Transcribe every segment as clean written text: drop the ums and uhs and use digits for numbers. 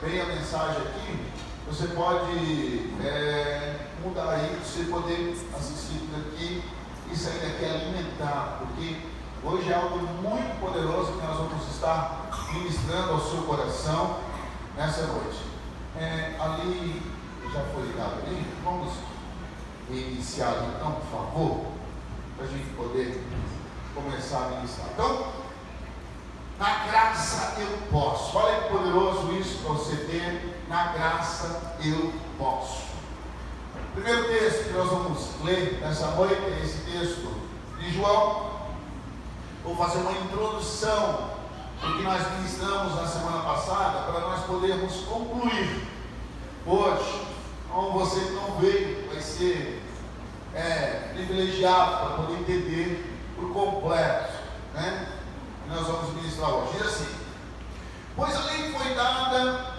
vem a mensagem aqui, você pode mudar aí, para você poder assistir daqui e sair daqui alimentar, porque hoje é algo muito poderoso que nós vamos estar ministrando ao seu coração nessa noite. Ali já foi ligado ali, vamos iniciar então, por favor, para a gente poder começar a ministrar. Então, na graça eu posso. Olha que poderoso isso para você ter. Na graça eu posso. O primeiro texto que nós vamos ler nessa noite é esse texto de João. Vou fazer uma introdução do que nós ministramos na semana passada, para nós podermos concluir hoje. Então você que não veio vai ser privilegiado para poder entender por completo, né? E nós vamos ministrar hoje. Diz assim: pois a lei foi dada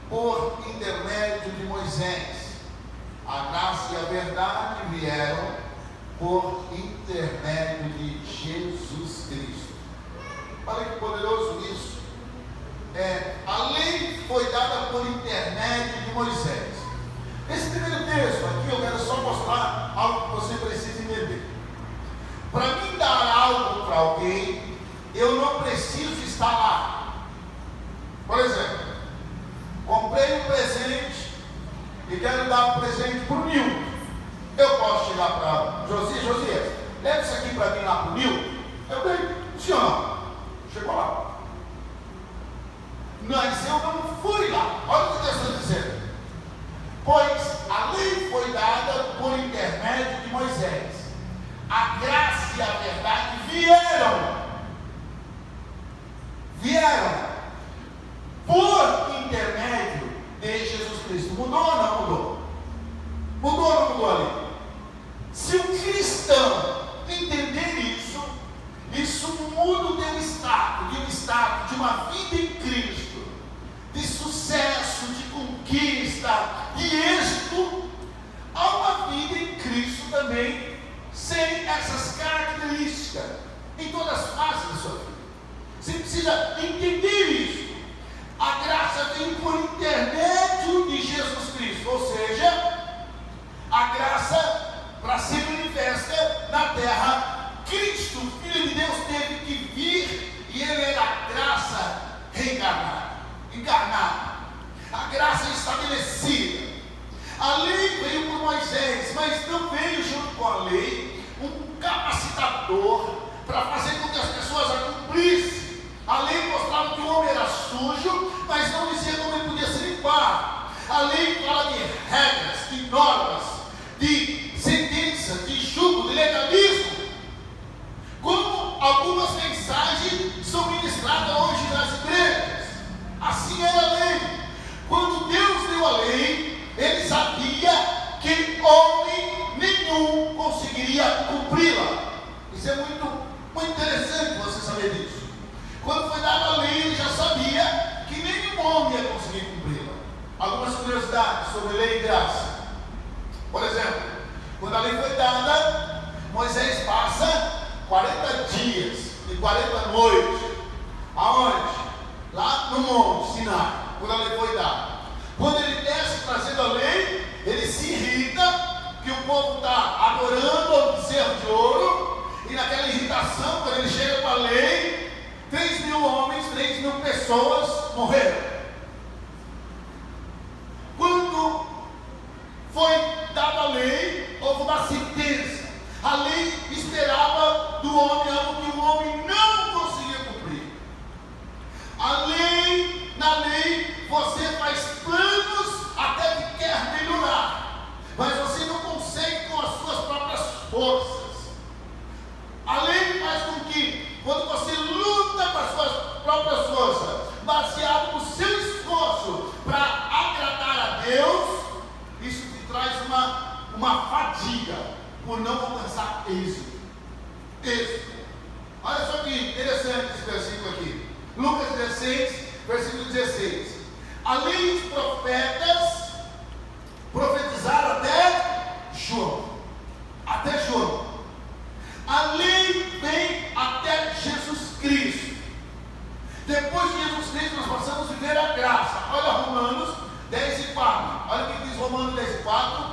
por intermédio de Moisés, a graça e a verdade vieram por intermédio de Jesus Cristo. Olha que poderoso isso. A lei foi dada por intermédio de Moisés. Esse primeiro texto aqui eu quero só mostrar algo que você precisa entender. Para mim dar algo para alguém, eu não preciso estar lá. Por exemplo, comprei um presente e quero dar um presente para o Nil. Eu posso chegar para Josias, leva isso aqui para mim lá para o Nil. Eu dei, senhor, chegou lá. Mas eu não fui lá. Olha o que Deus está dizendo. Pois a lei foi dada por intermédio de Moisés. A graça e a verdade vieram por intermédio de Jesus Cristo. Mudou ou não mudou? Mudou ou não mudou ali? Se o cristão entender isso, isso muda o teu estado, de uma vida em Cristo, de sucesso, de conquista, de êxito, a uma vida em Cristo também, sem essas características, em todas as fases da sua vida. Você precisa entender isso. A graça vem por intermédio de Jesus Cristo, ou seja, a graça para ser manifesta na terra. Cristo, Filho de Deus, teve que vir e ele era a graça encarnada, a graça estabelecida. A lei veio por Moisés, mas não veio junto com a lei um capacitador para fazer com que as pessoas a cumprissem. A lei mostrava que o homem era sujo, mas não dizia como ele podia se limpar. A lei fala de regras, de normas, de sentenças, de julgo, de legalismo. Como algumas mensagens são ministradas hoje nas igrejas. Assim era a lei. Quando Deus deu a lei, ele sabia que homem nenhum conseguiria cumpri-la. Isso é muito interessante você saber disso. Quando foi dada a lei, ele já sabia que nenhum homem ia conseguir cumpri-la. Algumas curiosidades sobre lei e graça. Por exemplo, quando a lei foi dada, Moisés passa 40 dias e 40 noites. Aonde? Lá no Monte Sinai, quando a lei foi dada. Quando ele desce trazendo a lei, ele se irrita que o povo está adorando ao bezerro de ouro, e naquela irritação, quando ele chega para a lei, 3.000 homens, 3.000 pessoas morreram. Quando foi dada a lei, houve uma sentença. A lei esperava do homem algo que o homem não conseguia cumprir. Na lei, você faz planos até que quer melhorar, mas você não consegue com as suas próprias forças. A lei faz com que, quando você luta com as suas próprias forças, baseado no seu esforço para agradar a Deus, isso te traz uma fadiga por não alcançar êxito. Olha só que interessante esse versículo aqui. Lucas 16, versículo 16. A lei dos profetas profetizaram até João. A lei vem até Jesus Cristo. Depois de Jesus Cristo, nós passamos a viver a graça. Olha 4,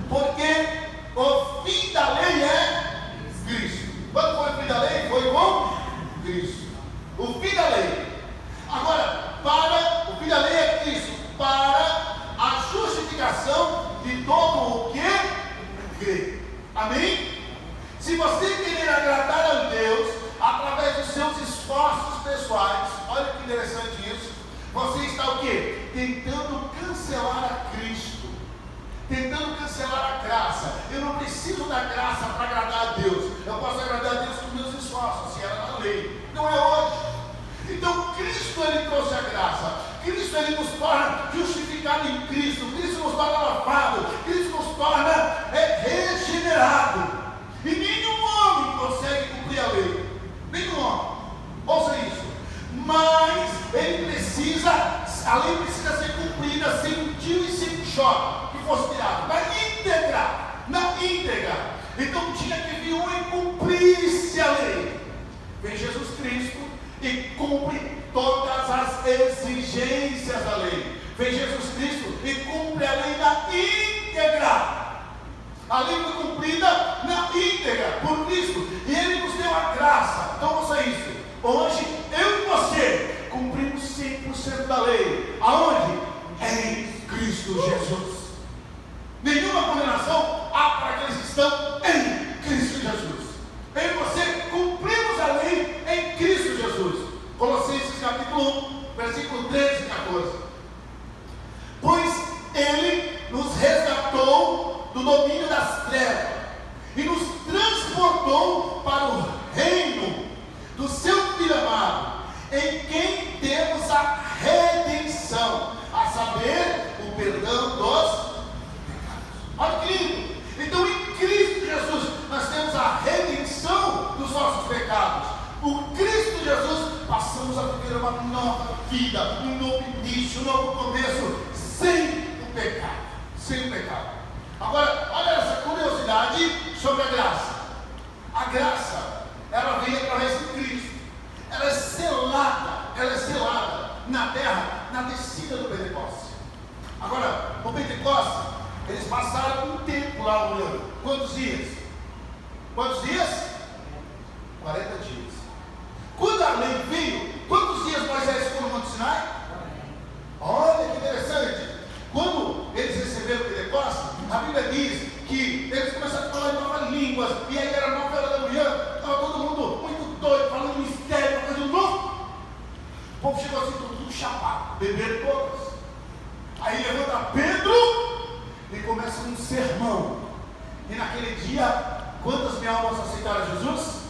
porque o fim da lei é Cristo. Quando foi o fim da lei? Foi com Cristo. O fim da lei. Agora, o fim da lei é Cristo, para a justificação de todo o que crê. Amém? Se você querer agradar a Deus através dos seus esforços pessoais, olha que interessante isso, você está o quê? Tentando cancelar a Cristo, tentando cancelar a graça. Eu não preciso da graça para agradar a Deus, eu posso agradar a Deus com meus esforços, se era na lei. Não é hoje. Então Cristo, ele trouxe a graça. Cristo, ele nos torna justificado em Cristo. Cristo nos torna lavado. Cristo nos torna regenerado. E nenhum homem consegue cumprir a lei. Nenhum homem. Ouça isso. Mas ele precisa, a lei precisa ser cumprida sem um tiro e sem um choque que fosse tirado. Na íntegra. Então tinha que vir um e cumprisse a lei. Vem Jesus Cristo e cumpre todas as exigências da lei. Vem Jesus Cristo e cumpre a lei na íntegra. A lei foi cumprida na íntegra por Cristo, e Ele nos deu a graça. Então ouça isso. Hoje eu e você cumprimos 100% da lei. Aonde? Em Cristo Jesus. Nenhuma condenação há para aqueles que estão em Cristo Jesus. Eu e você cumprimos a lei em Cristo Jesus. Colossenses capítulo 1, versículo 13 e 14. Pois Ele nos resgatou do domínio das trevas e nos transportou para o reino do seu Filho amado, em quem temos a redenção, a saber, o perdão dos pecados. Olha que lindo! Então em Cristo Jesus nós temos a redenção dos nossos pecados. Por Cristo Jesus passamos a viver uma nova vida, um novo início, um novo começo, sem o pecado. Sem o pecado. Agora, olha essa curiosidade sobre a graça. A graça, ela vem através de Cristo. Ela é selada na terra, na descida do Pentecostes. Agora, no Pentecostes, eles passaram um tempo lá orando. Quantos dias? Quantos dias? 40 dias. Quando a lei veio, quantos dias Moisés ficou no Monte Sinai? Olha que interessante. Quando eles receberam o Pentecostes, a Bíblia diz que eles começaram a falar em novas línguas, e aí era 9 horas da manhã, estava todo mundo muito doido, falando em mistério, fazendo louco. O povo chegou assim, tudo chapado, beberam todas. Aí levanta Pedro e começa um sermão. E naquele dia, quantas mil almas aceitaram Jesus?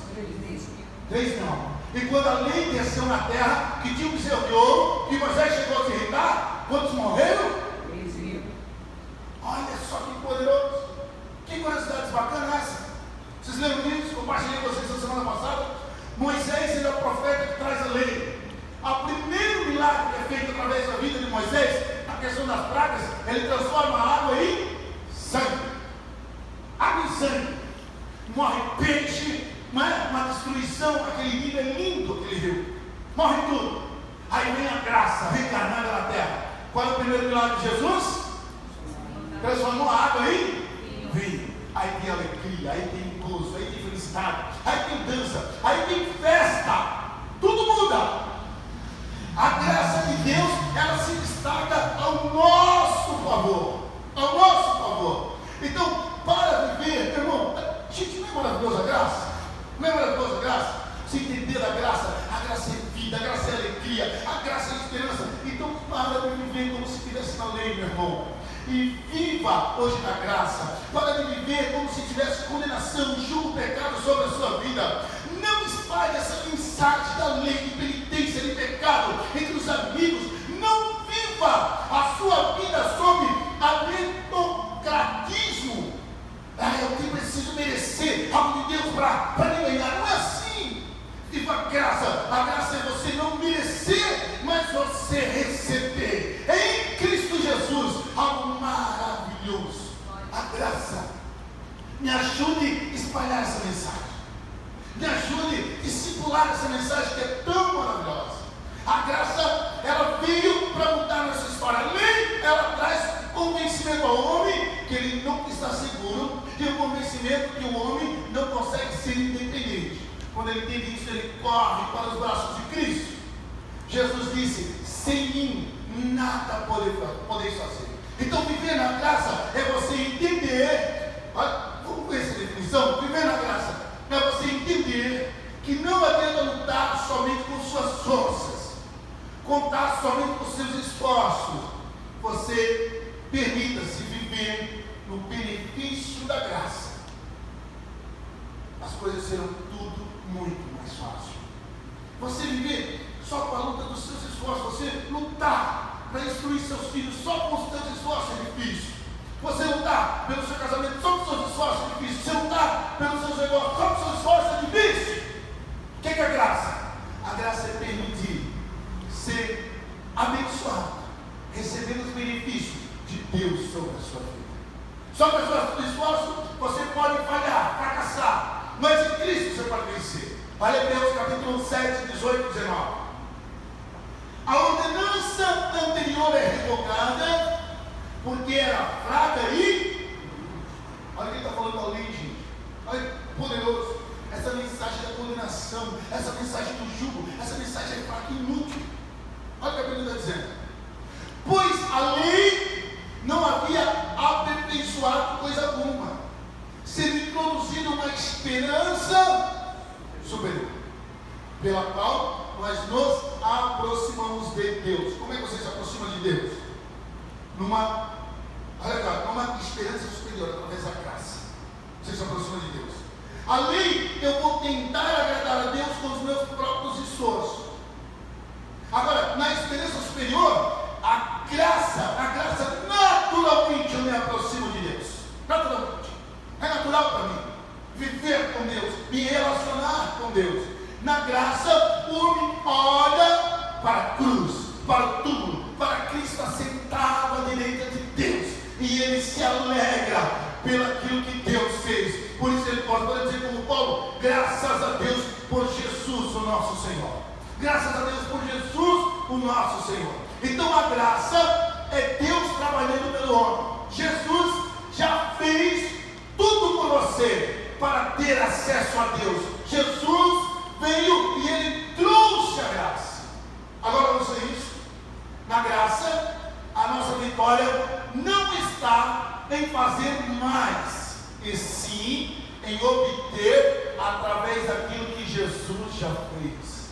3 mil almas. E quando a lei desceu na terra, que tinha um bezerro de ouro, que Moisés chegou a se irritar, quantos morreram? 3 mil. Olha só que poderoso. Que curiosidade bacana essa. Vocês lembram disso? Compartilhei com vocês na semana passada. Moisés, ele é o profeta que traz a lei. O primeiro milagre que é feito através da vida de Moisés, a questão das pragas, ele transforma a água em sangue. Água em sangue. Morre peixe, uma destruição, aquele rio é lindo, aquele rio. Morre tudo. Aí vem a graça reencarnada na terra. Qual é o primeiro milagre de Jesus? Transformou a água em vinho. Aí tem alegria, aí tem gozo, aí tem felicidade, aí tem dança, aí tem festa. Tudo muda. A graça de Deus, ela se destaca ao nosso favor. Ao nosso favor. Então, para viver, meu irmão, gente, não é maravilhosa a graça? Não é maravilhosa a graça? Você entender a graça é vida, a graça é alegria, a graça é esperança. Então, para de viver como se estivesse na lei, meu irmão. E viva hoje na graça. Para de viver como se tivesse condenação, julgo, pecado sobre a sua vida. Não espalhe essa mensagem da lei de penitência, de pecado entre os amigos. Não viva a sua vida sob a meritocratismo. Eu que preciso merecer algo de Deus para me ganhar. Não é assim. Viva a graça. A graça é você não merecer, mas você receber. Em Cristo Jesus, algo maravilhoso. A graça. Me ajude a espalhar essa mensagem. Me ajude a discipular essa mensagem que é tão maravilhosa. A graça, ela veio para mudar nossa história. A lei, ela traz convencimento ao homem que ele nunca está seguro e o convencimento que o homem não consegue ser independente. Quando ele entende isso, ele corre para os braços de Cristo. Jesus disse: sem mim nada podeis fazer. Então viver na graça é você entender, vamos ver essa definição. Viver na graça é você entender que não adianta lutar somente com suas forças, contar somente com seus esforços. Você permita-se viver no benefício da graça. As coisas serão tudo muito mais fácil. Você viver só com a luta dos seus esforços, você lutar para instruir seus filhos só com os seus esforços é difícil. Você lutar pelo seu casamento só com os seus esforços é difícil. Você lutar pelos seus negócios só com os seus esforços é difícil. O que é a graça? A graça é permitir ser abençoado, receber os benefícios de Deus sobre a sua vida. Só com o seu esforço você pode falhar, fracassar, mas em Cristo você pode vencer. Olha Hebreus capítulo 7, 18 e 19. A ordenança anterior é revogada porque era fraca e... Olha quem está falando ali, gente. Olha, poderoso. Essa mensagem da condenação, essa mensagem do jugo, essa mensagem é fraca e inútil. Olha o que a Bíblia está dizendo. Pois a lei não havia aperfeiçoado coisa alguma, sendo introduzida uma esperança superior, pela qual nós nos aproximamos de Deus. Como é que você se aproxima de Deus? Numa esperança superior, através da graça. Você se aproxima de Deus. A lei, eu vou tentar agradar a Deus com os meus próprios esforços. Agora, na esperança superior, a graça naturalmente eu me aproximo de Deus. Naturalmente. É natural para mim viver com Deus, me relacionar com Deus. Na graça, o homem olha para a cruz, para o túmulo, para Cristo assentado à direita de Deus, e ele se alegra pelo aquilo que Deus fez. Por isso ele pode dizer como Paulo: graças a Deus por Jesus o nosso Senhor. Graças a Deus por Jesus o nosso Senhor. Então a graça é Deus trabalhando pelo homem. Jesus já fez tudo por você para ter acesso a Deus. Jesus veio e ele trouxe a graça. Agora vamos ver isso. Na graça, a nossa vitória não está em fazer mais, e sim em obter através daquilo que Jesus já fez.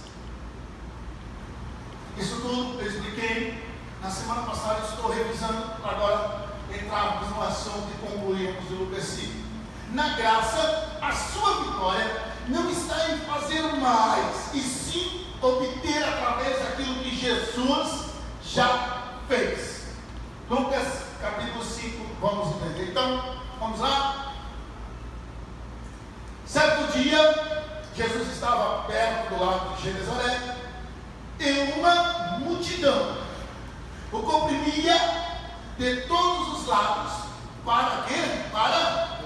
Isso tudo eu expliquei na semana passada. Estou revisando para agora entrarmos no assunto e concluirmos o versículo. Na graça, a sua vitória não está em fazer mais, e sim obter através daquilo que Jesus já fez. Lucas capítulo 5, vamos entender. Então, vamos lá. Certo dia, Jesus estava perto do lago de Genezaré, e uma multidão o comprimia de todos os lados. Para quê? Para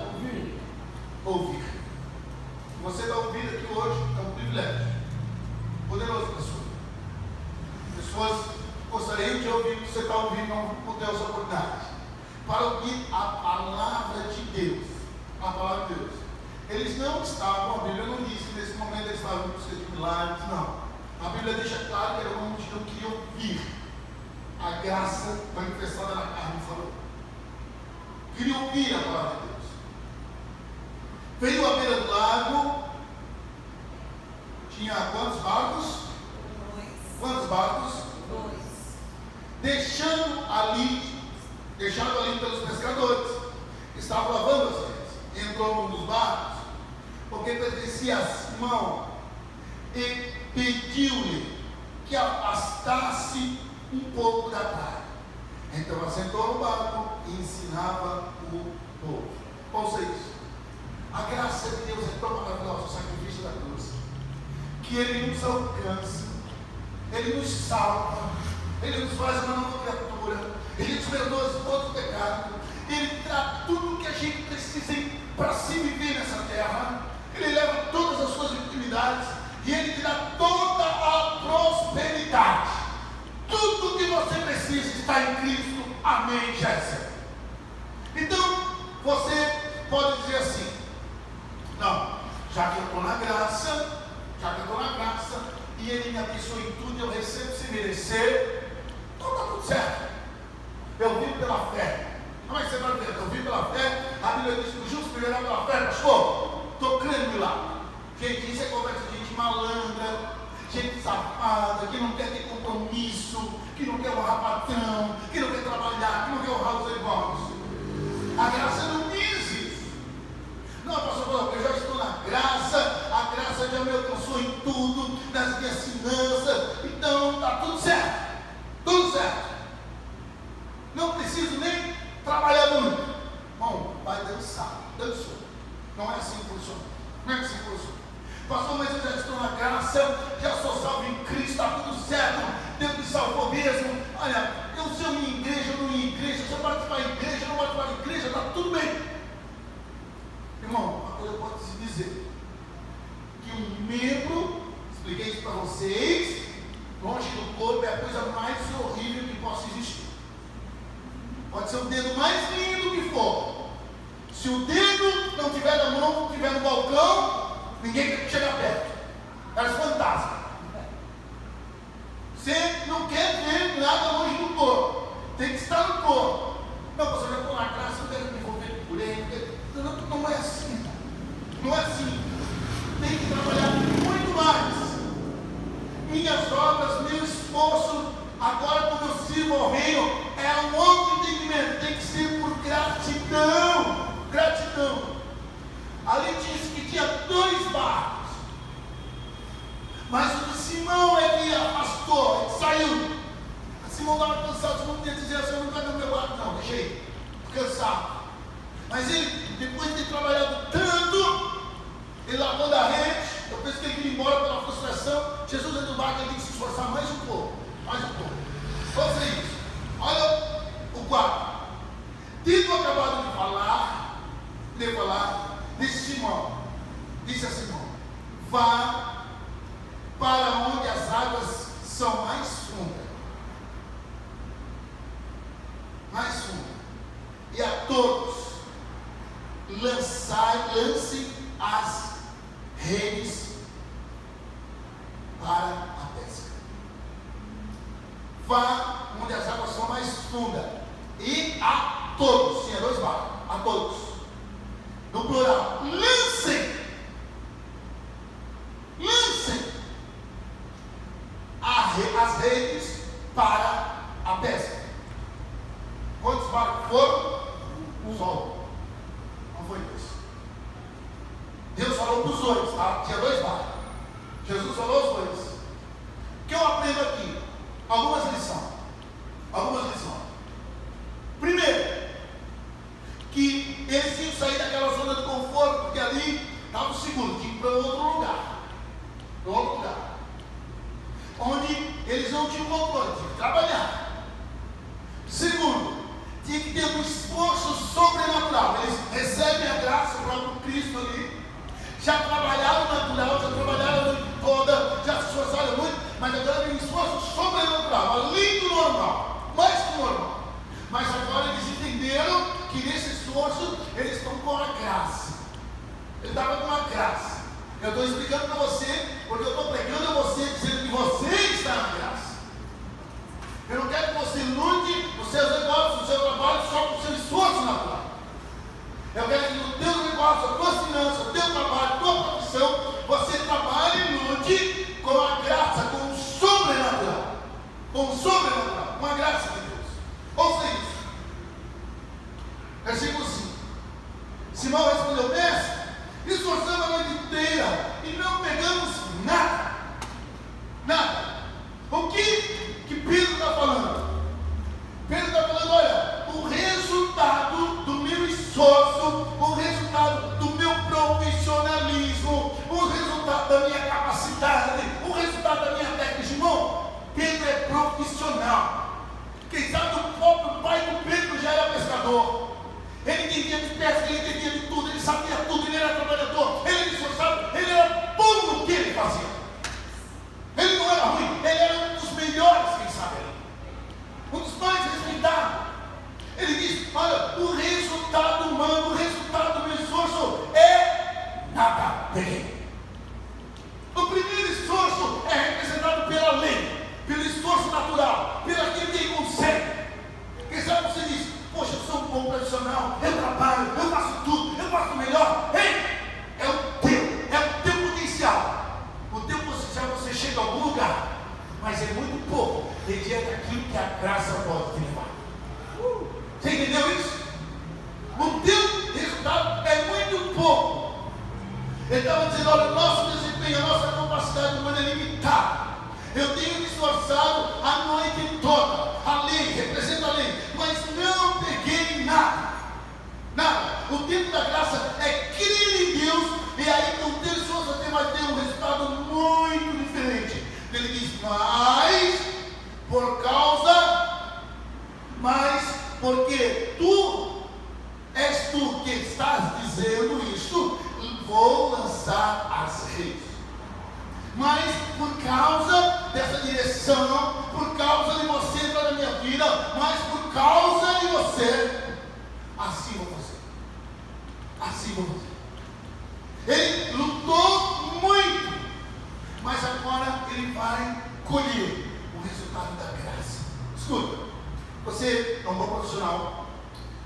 ouvir. Você está ouvindo aqui hoje é um privilégio poderoso, pessoal. Pessoas gostariam de ouvir o que você está ouvindo, não ter essa oportunidade, para ouvir a palavra de Deus. A palavra de Deus. Eles não estavam, a Bíblia não diz que nesse momento eles estavam em busca de milagres, não. A Bíblia deixa claro que era uma multidão que queria ouvir a graça manifestada na carne, falou. Queria ouvir a palavra de Deus. Veio à beira do lago. Tinha quantos barcos? 2. Quantos barcos? 2. Deixando ali pelos pescadores, estavam lavando as redes. Entrou num dos barcos, porque pertencia a Simão, e pediu-lhe que afastasse um pouco da praia. Então assentou no barco e ensinava o povo. Ouça isso. A graça de Deus é tão maravilhosa, o sacrifício da cruz, que Ele nos alcança, Ele nos salva, Ele nos faz uma nova criatura, Ele nos perdoa de todo o pecado, Ele traz tudo o que a gente precisa para se viver nessa terra, Ele leva todas as suas enfermidades e Ele te dá toda a prosperidade. Tudo que você precisa está em Cristo. Amém, Jéssica? Então, Você pode dizer assim: não, já que eu estou na graça, e Ele me abençoa em tudo, eu recebo sem merecer, então está tudo certo. Eu vivo pela fé. Como é que você vai ver? Eu vivo pela fé. A Bíblia diz que o justo viverá pela fé, pastor. Estou crendo em milagre. Gente, isso é conversa de gente malandra, gente safada, que não quer ter compromisso, que não quer honrar patrão, que não quer trabalhar, que não quer honrar os irmãos. A graça não diz isso. Não, pastor, eu já estou na graça, a graça já me alcançou em tudo, nas minhas finanças, então está tudo certo. Tudo certo. Não preciso nem trabalhar muito. Bom, vai dançar. Dançou. Não é assim que funciona. Não é assim que funciona. Pastor, mas eu já estou na graça, já sou salvo em Cristo, está tudo certo. Deus me salvou mesmo. Olha, eu sou minha igreja, eu não minha igreja, se eu participar da igreja, eu não participar da igreja, está tudo bem. Irmão, uma coisa eu posso te dizer: que um membro, expliquei isso para vocês, longe do corpo é a coisa mais horrível que possa existir. Pode ser o dedo mais lindo que for. Se o dedo não tiver na mão, não tiver no balcão, ninguém quer chegar perto. Parece fantasma. Você não quer ver nada longe do corpo. Tem que estar no corpo. Não, você já estou na classe, eu quero me envolver por ele. Não é assim. Não é assim. Tem que trabalhar muito mais. Minhas obras, meu esforço, agora como eu sirvo ao reino, é um outro entendimento. Tem que ser por gratidão. Gratidão. Ali disse que tinha 2 barcos, mas o de Simão é que afastou, ele saiu. Simão estava cansado, Simão podia dizer assim: eu não quero meu barco, não, deixa aí, cansado. Mas ele, depois de ter trabalhado tanto, ele lavando a rede, eu penso que ele queria ir embora pela frustração. Jesus dentro do barco, ele tem que se esforçar mais um pouco, mais um pouco. Vamos ver isso. Olha o 4. Tendo acabado de falar, disse a Simão: vá para onde as águas são mais fundas, e a todos lancem as redes para a pesca. Vá onde as águas são mais fundas, e a todos, tinha 2 barcos, a todos, no plural, lancem as redes para a pesca. Quantos barcos foram? Só. Não foi 2. Deus falou para os 2, tá? Tinha 2 barcos. Jesus falou os 2. O que eu aprendo aqui? Algumas lições. Primeiro, que eles iam sair daquela zona de conforto, porque ali estava seguro, tinha que ir para outro lugar, onde eles não tinham controle, tinham que trabalhar. Segundo, tinha que ter um esforço sobrenatural. Eles recebem a graça do próprio Cristo ali, já trabalharam natural, já trabalharam a noite toda, já se esforçaram muito, mas agora tem um esforço sobrenatural, além do normal, mais que o normal. Mas agora eles entenderam que nesse esforço eles estão com a graça. Ele estava com a graça. Eu estou explicando para você, porque eu estou pregando a você, dizendo que você está na graça. Eu não quero que você lute nos seus negócios, no seu trabalho, só com o seu esforço natural. Eu quero que no teu negócio, a tua finança, o teu trabalho, a tua profissão, você trabalhe e lute com a graça, com o sobrenatural. Com a graça de Deus. Ouça isso. Versículo 5. Simão respondeu: mestre, esforçamos a noite inteira e não pegamos nada. O que Pedro está falando? Pedro está falando bom profissional, eu trabalho, eu faço tudo, eu faço o melhor. Ei, é o teu potencial. O teu potencial, você chega a algum lugar, mas é muito pouco diante daquilo que a graça pode te levar. Você entendeu isso? O teu resultado é muito pouco. Ele estava dizendo: olha, o nosso desempenho, a nossa capacidade humana é limitada. Eu tenho me esforçado a noite toda. A lei, representa a lei, mas não peguei nada. Nada. O tempo da graça é crer em Deus, e aí com o teu esforço você vai ter um resultado muito diferente. Ele diz: porque és tu que estás dizendo isto, vou lançar as redes. Mas por causa dessa direção, por causa de você entrar na minha vida, mas por causa de você, assim vou fazer. Assim vou fazer. Ele lutou muito, mas agora ele vai colher o resultado da graça. Escuta, você é um bom profissional,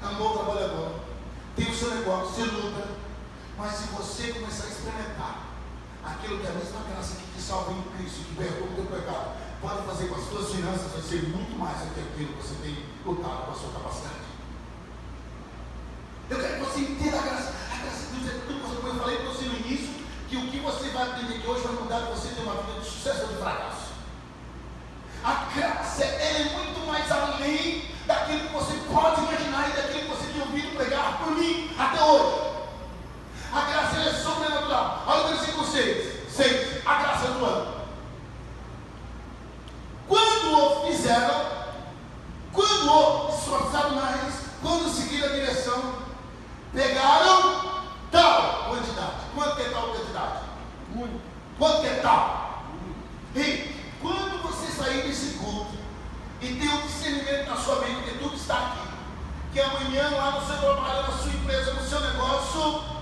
é um bom trabalhador, tem o seu negócio, você luta, mas se você começar a experimentar aquilo que é a mesma graça que te salva em Cristo, que perdoa o teu pecado, pode fazer com as suas finanças, vai ser muito mais do que aquilo que você tem lutado com a sua capacidade. Eu quero que você entenda a graça. A graça de Deus é tudo. Como eu falei para você no início, que o que você vai aprender que hoje vai mudar de você ter uma vida de sucesso ou de fracasso. A graça é muito mais além daquilo que você pode imaginar e daquilo que você tem ouvido pregar por mim até hoje. A graça é sobrenatural. Olha o versículo 6. A graça do ano. Quando o fizeram, quando o esforçaram mais, quando seguiram a direção, pegaram tal quantidade. Quanto que é tal quantidade? Muito. Quanto que é tal? E quando você sair desse culto e ter um discernimento na sua mente, que tudo está aqui, que amanhã lá no seu trabalho, na sua empresa, no seu negócio,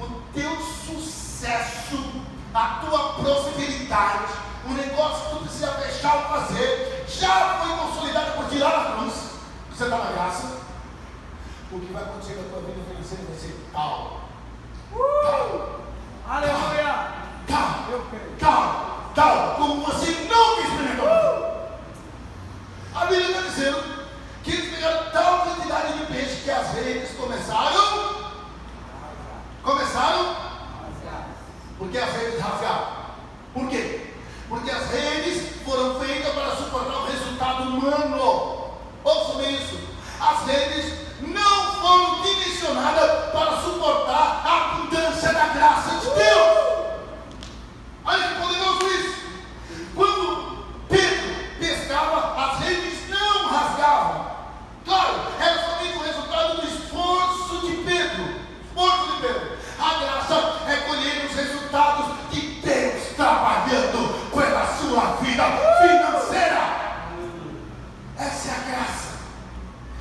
o teu sucesso, a tua prosperidade, o negócio que tu precisa fechar ou fazer, já foi consolidado por tirar a cruz. Você está na graça. O que vai acontecer na tua vida financeira vai ser tal. Aleluia! Tal, como você nunca experimentou. A Bíblia está dizendo que eles pegaram tal quantidade de peixe que as redes começaram. Porque as redes rasgaram. Por quê? Porque as redes foram feitas para suportar o resultado humano. Ouçam isso. As redes não foram dimensionadas para suportar a abundância da graça de Deus. Olha que poderoso isso. Quando Pedro pescava, as redes não rasgavam. Claro, era somente o resultado do esforço de Pedro. A graça é colher os resultados de Deus trabalhando pela sua vida financeira. Essa é a graça.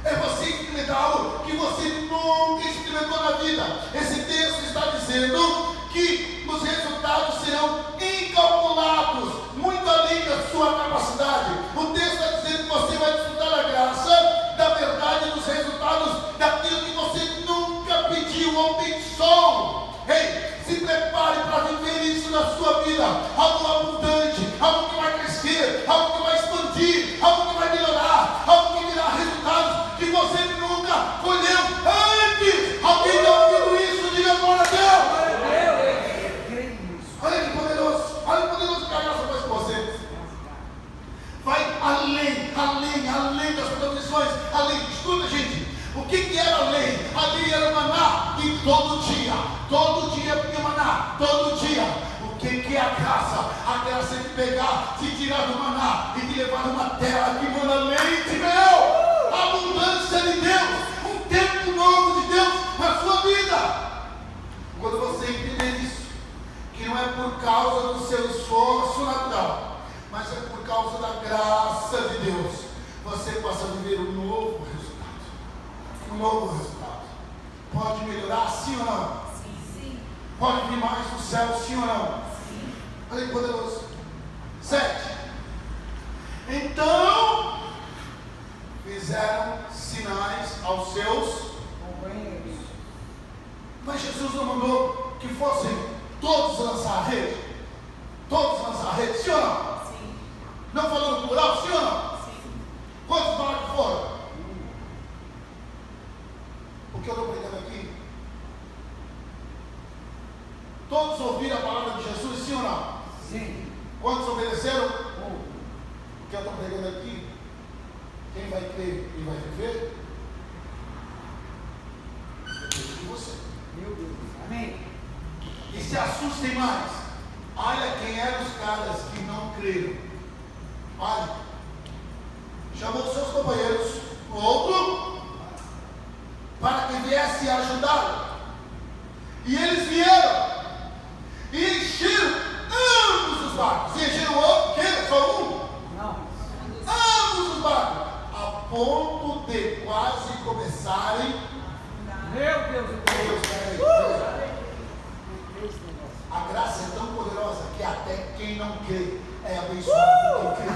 É você experimentar algo que você nunca experimentou na vida. Esse texto está dizendo que os resultados serão incalculados, muito além da sua capacidade. O texto está dizendo que você vai desfrutar da graça, da verdade, dos resultados daquilo que você nunca pediu ou pensou. Ei, se prepare para viver isso na sua vida. Algo abundante, algo que vai crescer, algo que vai expandir, algo que vai melhorar, algo que virá resultados que você nunca colheu antes. Alguém está ouvindo isso? Diga glória a Deus. Olha que poderoso. Olha que poderoso que a graça faz com você. Vai além das provisões. Além. Escuta, gente. O que era a lei? A lei era maná e todo dia vinha maná, todo dia. O que é a graça? A graça é te pegar, te tirar do maná e te levar numa terra que manda leite, meu. A abundância de Deus, um tempo novo de Deus na sua vida. Quando você entender isso, que não é por causa do seu esforço natural, mas é por causa da graça de Deus, você possa viver um novo resultado. Um novo resultado. Pode melhorar, sim ou não? Sim. Pode vir mais do céu, sim ou não? Sim. Olha que poderoso. 7. Então fizeram sinais aos seus companheiros. Mas Jesus não mandou que fossem todos lançar a rede? Todos lançar a rede, sim ou não? Sim. Não falando plural, sim ou não? Sim. Quantos barcos foram? O que eu estou pregando aqui? Todos ouviram a palavra de Jesus, sim ou não? Sim. Quantos obedeceram? O que eu estou pregando aqui? Quem vai crer e vai viver? Depende de você. Meu Deus. Amém. E se assustem mais. Olha quem eram os caras que não creram. Olha. Chamou os seus companheiros, o outro, para que viesse ajudá-lo. E eles vieram. E encheram ambos os barcos. E encheram o outro, que? Só um? Não. Ambos os barcos. A ponto de quase começarem. Meu Deus. A graça é tão poderosa que até quem não crê é abençoado por quem crê.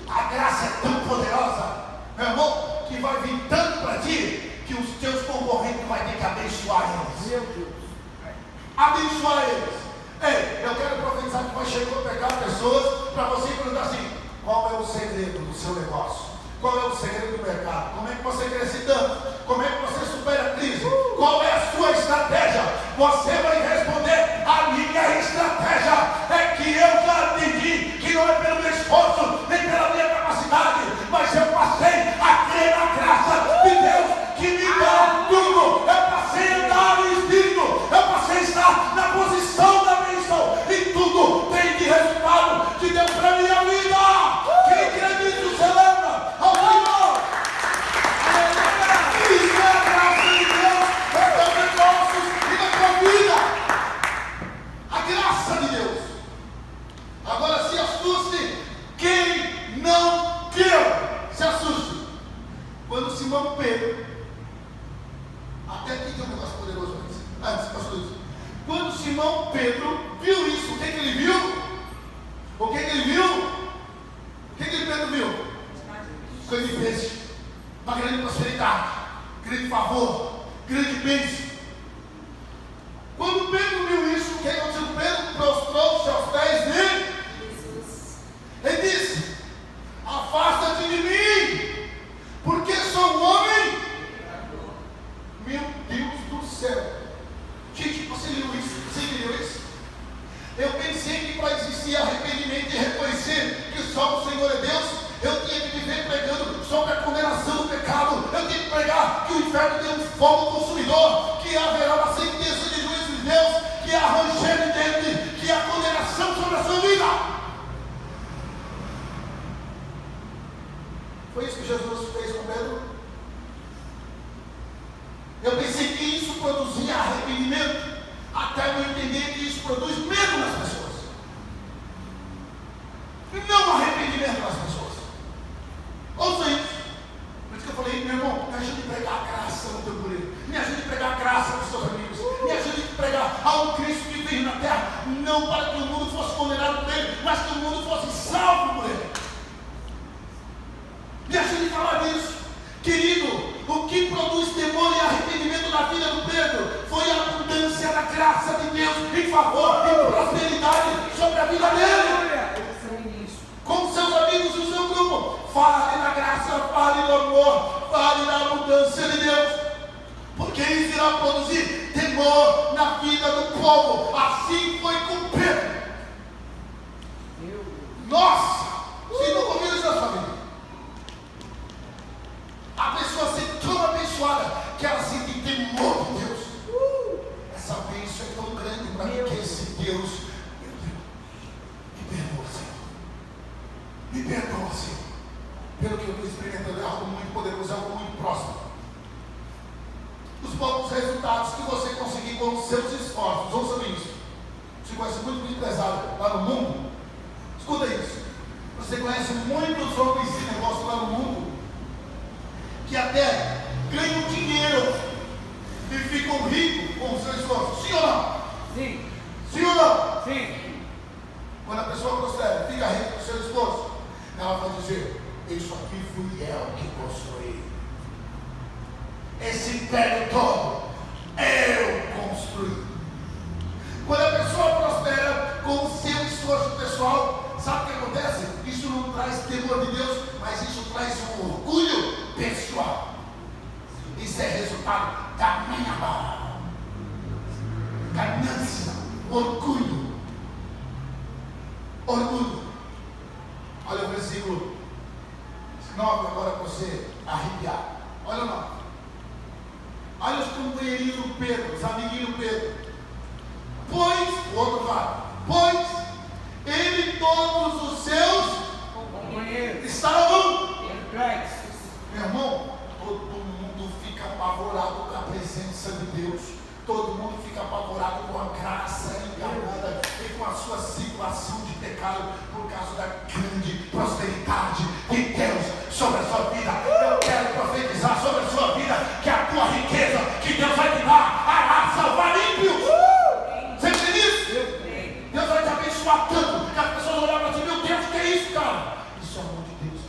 A graça é tão poderosa, meu irmão, que vai vir tanto para ti que os teus concorrentes vão ter que abençoar eles. Meu Deus. Abençoar eles. Ei, eu quero profetizar que vai chegar a pegar pessoas para você perguntar assim: qual é o segredo do seu negócio? Qual é o segredo do mercado? Como é que você cresce tanto? Como é que você supera a crise? Qual é a sua estratégia? Você vai responder: a minha estratégia é que eu já entendi que não é pelo meu esforço, nem pela minha capacidade, mas eu passei a crer na graça de Deus que me dá tudo. Eu passei a andar no Espírito, eu passei a estar na posição da bênção, e tudo tem de resultado de Deus para a minha vida. Quem crê nisso, celebra ao Senhor. Isso é a graça de Deus para os teus negócios e na tua vida. A graça de Deus. Agora se assuste quem não creu. Se assuste. Quando Simão Pedro, até aqui tem um negócio poderoso antes, pastor Luiz. Quando Simão Pedro viu isso, o que ele viu? O que ele viu? O que Pedro viu? Grande peixe, uma grande prosperidade, grande favor, grande bênção. Quando Pedro viu isso, o que aconteceu? Pedro prostrou-se aos pés de Jesus. Ele disse: afasta-te de mim, porque sou um homem. Meu Deus do céu. Gente, você leu isso? Você entendeu isso? Eu pensei que para existir arrependimento e reconhecer que só o Senhor é Deus, eu tinha que viver pregando sobre a condenação do pecado. Eu tinha que pregar que o inferno tem um fogo consumidor, que haverá uma sentença de juízo de Deus, que há ranger de dente, que há condenação sobre a sua vida. Foi isso que Jesus fez com Pedro? Eu pensei que isso produzia arrependimento, até eu entender que isso produz medo nas pessoas, não arrependimento nas pessoas. Ouça isso. Por isso que eu falei: meu irmão, me ajude a pregar a graça no teu poder, me ajude a pregar a graça para os teus amigos, me ajude a pregar a um Cristo que veio na terra, não para que o mundo fosse condenado por ele, mas que o mundo fosse salvo por ele. Me ajude a falar disso. Querido, o que produz temor e arrependimento na vida do Pedro foi a abundância da graça de Deus em favor e prosperidade sobre a vida dele. Com seus amigos e o seu grupo, fale na graça, fale no amor, fale na abundância de Deus, porque isso irá produzir temor na vida do povo. Assim foi com Pedro. Nossa, se não ouviram isso na família, a pessoa ser tão abençoada que ela sente temor de Deus. Essa bênção é tão grande para mim que esse Deus, meu Deus, me perdoa, Senhor. Me perdoa, Senhor. Pelo que eu estou experimentando, é algo muito poderoso, é algo muito próximo. Os bons resultados que você conseguir com os seus esforços, ouça isso. Você conhece muito empresário lá no mundo? Escuta isso. Você conhece muitos homens de negócio lá no mundo que até ganham dinheiro e ficam ricos com o seu esforço. Sim ou não? Sim. Sim ou não? Sim. Quando a pessoa prospera, fica rica com o seu esforço, ela vai dizer: isso aqui fui eu que construí. esse império todo eu construí. Quando a pessoa prospera com o seu esforço pessoal, sabe o que acontece? Isso não traz temor de Deus, mas isso traz um orgulho pessoal. Isso é resultado da minha mão. Ganância, orgulho. Orgulho. Olha o versículo 9 agora para você arrepiar. Olha o 9. Olha os companheirinhos do Pedro, os amiguinhos do Pedro. Pois, o outro vai. Pois ele e todos os seus companheiros estavam perplexos. Meu irmão, todo mundo fica apavorado com a presença de Deus. Todo mundo fica apavorado com a graça enganada e com a sua situação de pecado por causa da grande prosperidade de Deus sobre a sua vida. Eu quero profetizar sobre a sua vida que a tua riqueza que Deus vai te dar hará salvar ímpios. Você crê nisso? Deus vai te abençoar tanto que as pessoas olham para ti, meu Deus, o que é isso, cara? Isso é o amor de Deus.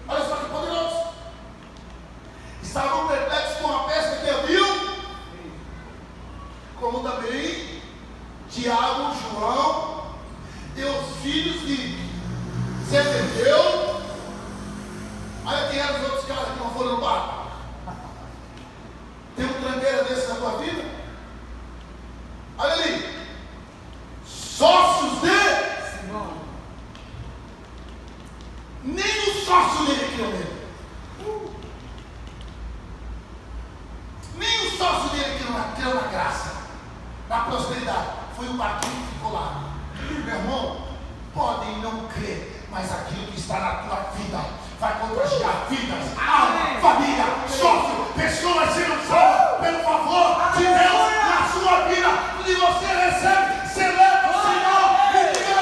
Olha só que poderoso. Estavam perplexos com a pesca que haviam, como também Tiago, João e os filhos de Zebedeu. Olha quem eram os outros caras que não foram no barco. Tem um tranqueira desse na tua vida? Olha ali. Sócios de Simão. Nem o sócio dele criou nele. Nem o sócio dele criou na graça, na prosperidade. Foi o barquinho que ficou lá. Meu irmão, podem não crer, mas aquilo que está na tua vida vai contagiar vidas, alma, família, sócio, pessoas serão salvas pelo favor de Deus na sua vida. E você recebe, celebra o Senhor e diga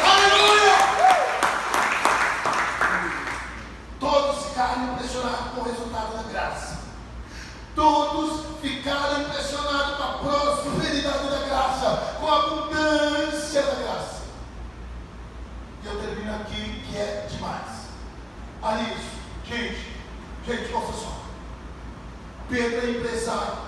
aleluia. Todos ficaram impressionados com o resultado da graça. Todos ficaram impressionados com a prosperidade da graça, com a abundância da graça. E eu termino aqui, que é demais. Olha isso, gente, confessão. Pedro é empresário,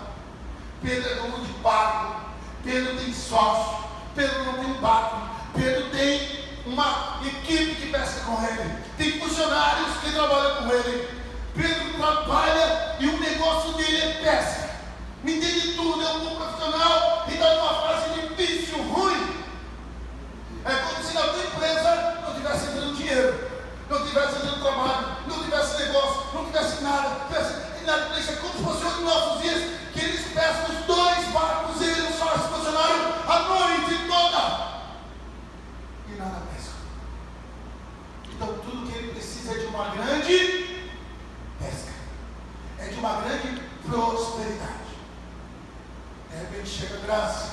Pedro é dono de barco, Pedro tem sócio, Pedro não tem barco, Pedro tem uma equipe que pesca com ele, tem funcionários que trabalham com ele. Pedro trabalha e o negócio dele é pesca. Me entende tudo, é um bom profissional e está numa fase difícil, ruim. É como se na tua empresa não tivesse entrando dinheiro, não tivesse entrando trabalho, não tivesse negócio, não tivesse nada, isso é como se fosse os nossos dias, que eles pescam os 2 barcos e eles só se funcionaram a noite toda. E nada pesca. Então tudo que ele precisa é de uma grande pesca, é de uma grande prosperidade. De repente chega a graça,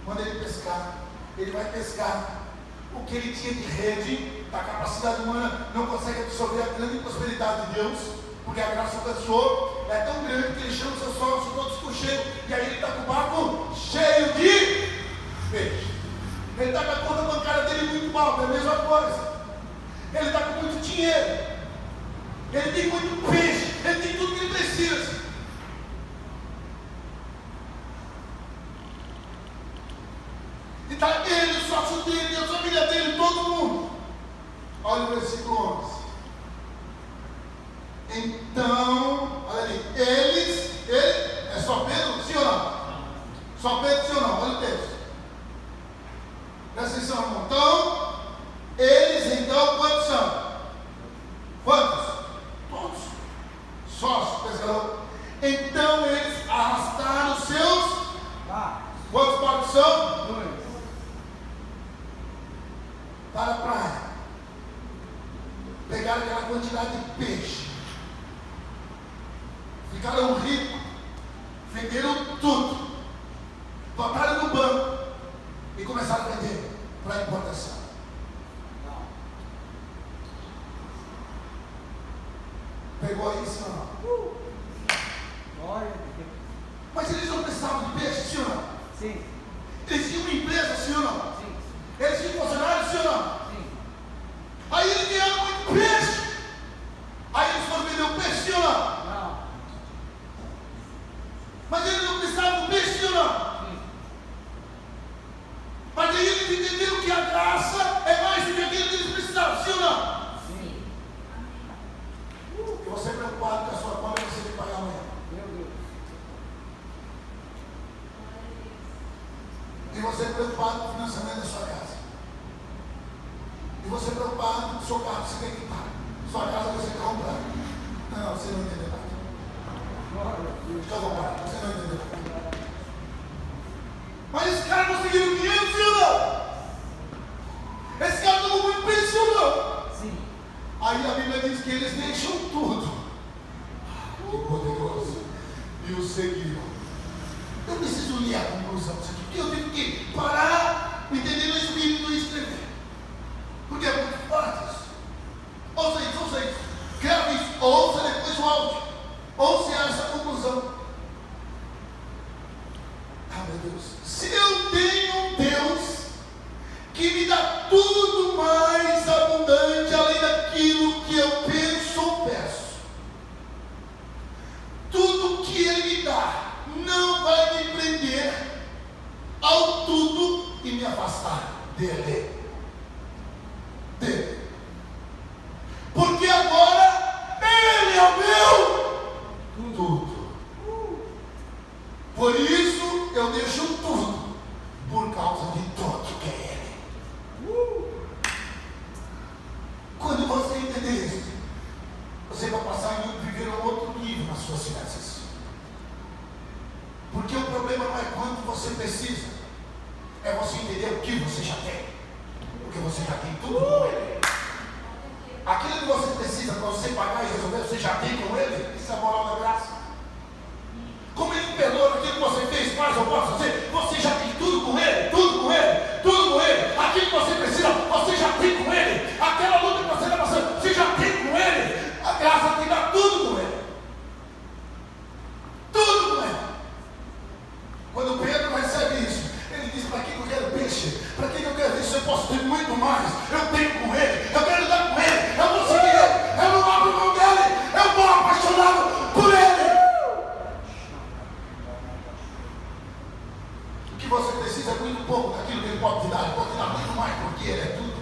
quando ele pescar, ele vai pescar o que ele tinha de rede, da capacidade humana, não consegue absorver a grande prosperidade de Deus, porque a graça da pessoa é tão grande que ele chama os seus sócios todos por cheio, e aí ele está com o barco cheio de peixe. Ele está com a conta bancária dele muito alta, é a mesma coisa. Ele está com muito dinheiro, ele tem muito peixe, ele tem tudo que ele precisa. E está ele, o sócio dele, a família dele, todo mundo. Olha o versículo 11. Então, olha ali, ele, é só Pedro, sim ou não? Só Pedro, sim ou não? Olha o texto. Presta atenção, irmão. Então, eles, então, quantos são? Quantos? Todos. Sócios, pescador. Então, eles arrastaram os seus. Quantos barcos são? 2. Para a praia. Pegaram aquela quantidade de peixe. Ficaram ricos. Venderam tudo. Botaram no banco. E começaram a vender para importação. Pegou aí, sim ou não? Glória. Mas eles não precisavam de peixe, sim ou não? Sim. Eles tinham uma empresa, sim ou não? Sim. Eles tinham funcionários, sim ou não? Sim. Aí eles ganharam muito peixe. Aí eles foram vender o peixe, sim ou não? você preocupado com a sua conta que você tem que pagar amanhã. Meu Deus. E você preocupado com o financiamento da sua casa. E você preocupado com o seu carro que você tem que pagar. Sua casa que você quer comprar. Não, você não entendeu nada. Fica à vontade, você não entendeu nada. Mas esse cara conseguiu 500, sim ou não? Esse cara tomou muito bem, sim ou não? Sim. Aí a Bíblia diz que eles deixam tudo. Que poderoso. E o seguiram. Eu preciso ler a conclusão disso aqui, porque eu tenho que parar, entender o Espírito e escrever. Porque é muito forte isso. Ouça isso, ouça isso. Grave isso, ouça depois o áudio. Ouça essa conclusão. Ah, meu Deus. Se eu tenho um Deus que me dá tudo mais abundante, além daquilo que eu penso ou peço, tudo que Ele me dá não vai me prender ao tudo e me afastar dele. Porque agora Ele é o meu tudo. Por isso eu deixo tudo, por causa de tudo que é Ele. Quando você entender isso, você vai passar a viver um outro nível nas suas finanças. Porque o problema não é quanto você precisa, é você entender o que você já tem. Porque você já tem tudo com Ele. Aquilo que você precisa para você pagar e resolver, você já tem com Ele. Isso é a moral da graça. Como Ele perdoa aquilo que você fez, faz ou pode fazer, você já tem tudo com Ele, tudo com Ele, tudo com Ele. Aquilo que você precisa, você já tem com Ele. Aquela luta que você está passando, você já tem com Ele. A graça te dá tudo com Ele. Tudo com Ele. Quando Pedro recebe isso, ele diz: para que eu quero peixe? Para que eu quero isso? Eu posso ter muito mais. Eu tenho com Ele, eu quero dar com Ele, eu vou seguir Ele, eu não abro mão dele, eu estou apaixonado por Ele. O que você precisa é muito pouco daquilo que Ele pode te dar. Ele pode te dar muito mais, porque Ele é tudo.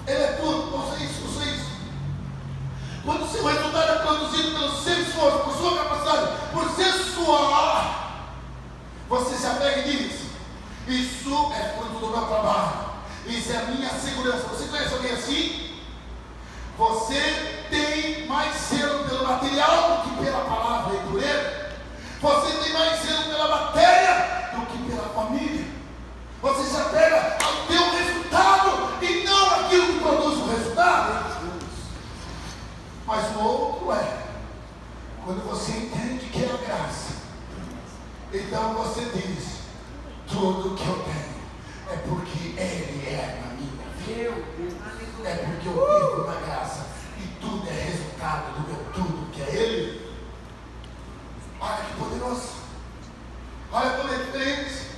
Ele é tudo. Ouça isso, ouça isso. Quando o seu resultado é produzido pelo seu esforço, por sua capacidade, por ser suar, você se apega e diz: isso é fruto do meu trabalho, isso é a minha segurança. Você conhece alguém assim? Você tem mais zelo pelo material do que pela palavra e por Ele. Você tem mais zelo pela matéria do que pela família. Você se apega ao teu resultado e não aquilo que produz o resultado. Mas o outro é quando você entende que é a graça. Então você diz: tudo que eu tenho é porque Ele é na minha vida. É porque eu vivo na graça. E tudo é resultado do meu tudo, que é Ele. Olha que poderoso. Olha como é diferente.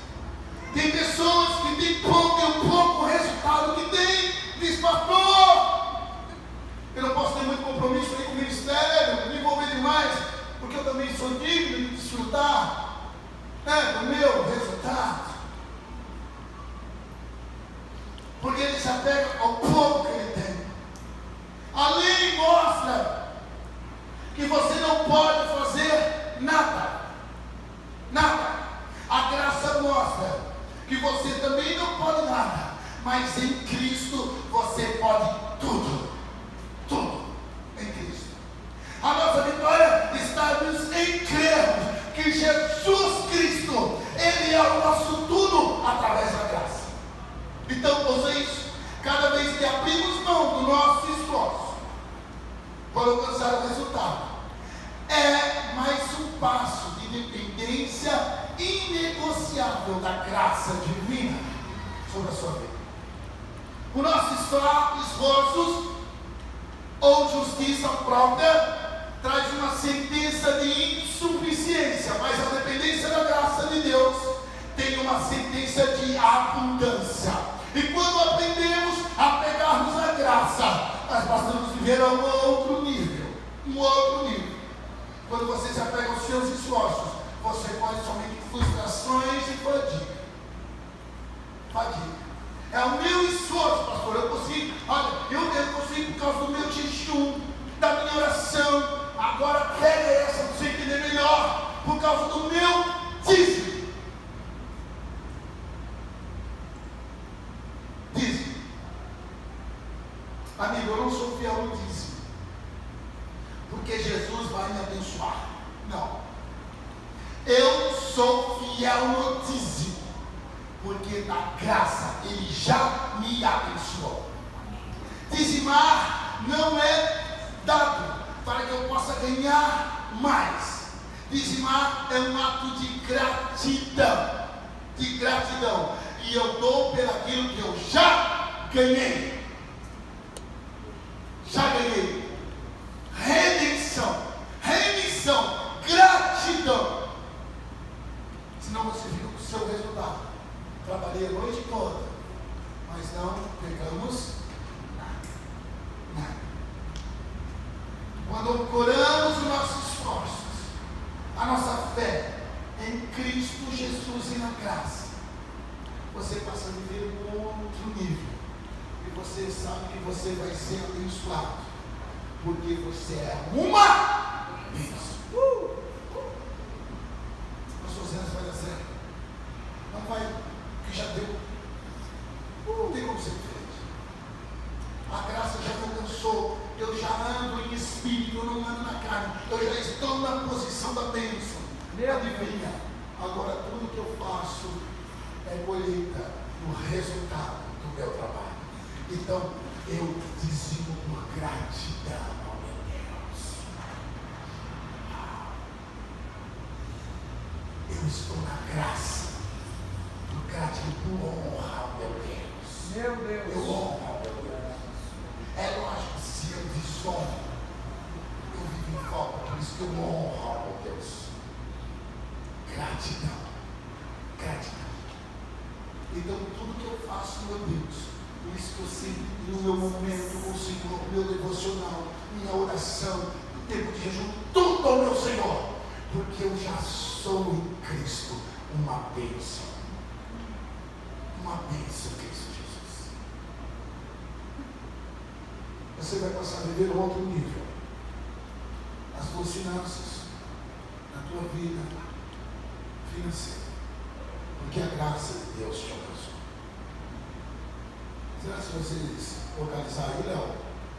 Tem pessoas que têm pouco e um pouco o resultado que tem. Diz: pastor, eu não posso ter muito compromisso aí com o ministério, me envolver demais, porque eu também sou digno de desfrutar do meu resultado. Porque ele se apega ao pouco que ele tem. A lei mostra que você não pode fazer nada. Nada. A graça mostra que você também não pode nada. Mas em Cristo você pode tudo. Tudo em Cristo. A nossa vitória está em crermos que Jesus Cristo, Ele é o nosso tudo através da graça. Então, ouça isso. Cada vez que abrimos mão do nosso esforço para alcançar o resultado, é mais um passo de dependência inegociável da graça divina sobre a sua vida. Os nossos esforços ou justiça própria traz uma sentença de insuficiência, mas a dependência da graça de Deus tem uma sentença de abundância. E quando aprendemos a pegarmos a graça, nós passamos a viver a um outro nível. Um outro nível. Quando você se apega aos seus esforços, você pode somente frustrações e fadiga. Fadiga. É o meu esforço, pastor. Eu consigo, olha, eu consigo por causa do meu jejum, da minha Agora pega essa para você entender melhor, por causa do meu dízimo. Dízimo. Amigo, eu não sou fiel no dízimo, porque Jesus vai me abençoar. Não. Eu sou fiel no dízimo, porque na graça Ele já me abençoou. Dizimar não é dado para que eu possa ganhar mais. Dizimar é um ato de gratidão. De gratidão. E eu dou pelaquilo que eu já ganhei. Já ganhei. Redenção. Remissão. Gratidão. Senão você fica com o seu resultado. Trabalhei a noite toda, mas não pegamos nada. Quando ancoramos os nossos esforços, a nossa fé em Cristo Jesus e na graça, você passa a viver um outro nível. E você sabe que você vai ser abençoado, porque você é uma bênção. Pastor Zé, vai dar certo. Não vai, que já deu. Não tem como ser diferente. A graça já me alcançou. Eu já ando em espírito, eu não ando na carne. Eu já estou na posição da bênção. Adivinha? Agora tudo que eu faço é colheita no resultado do meu trabalho. Então eu dizimo por gratidão ao meu Deus. Eu estou na graça. Por honra ao meu Deus. Meu Deus. Eu honro ao meu Deus. É lógico, se eu desonro, eu vivo em falta, por isso que eu honro ao meu Deus. Gratidão. Gratidão. Então, tudo que eu faço, meu Deus, por isso que eu sempre, no meu momento com o Senhor, meu devocional, minha oração, no tempo de jejum, tudo ao meu Senhor, porque eu já sou em Cristo uma bênção. Uma bênção, Cristo Jesus. Você vai passar a viver outro nível. As tuas finanças, na tua vida financeira. Porque a graça de Deus te alcançou. Será que se vocês localizar aí, Léo?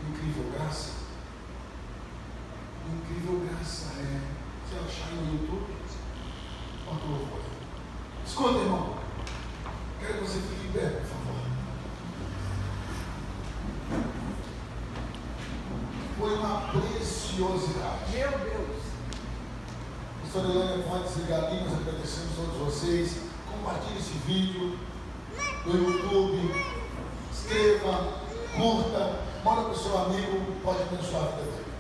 Incrível graça? Incrível graça é. Se achar no YouTube, bota o louvor. Escuta, irmão. Quero que você fique em pé, por favor. Foi uma preciosidade. Meu Deus. Pastor Helena pode desligar ali, nós agradecemos a todos vocês. Compartilhe esse vídeo no YouTube. Escreva, curta, manda para o seu amigo, pode abençoar a vida dele.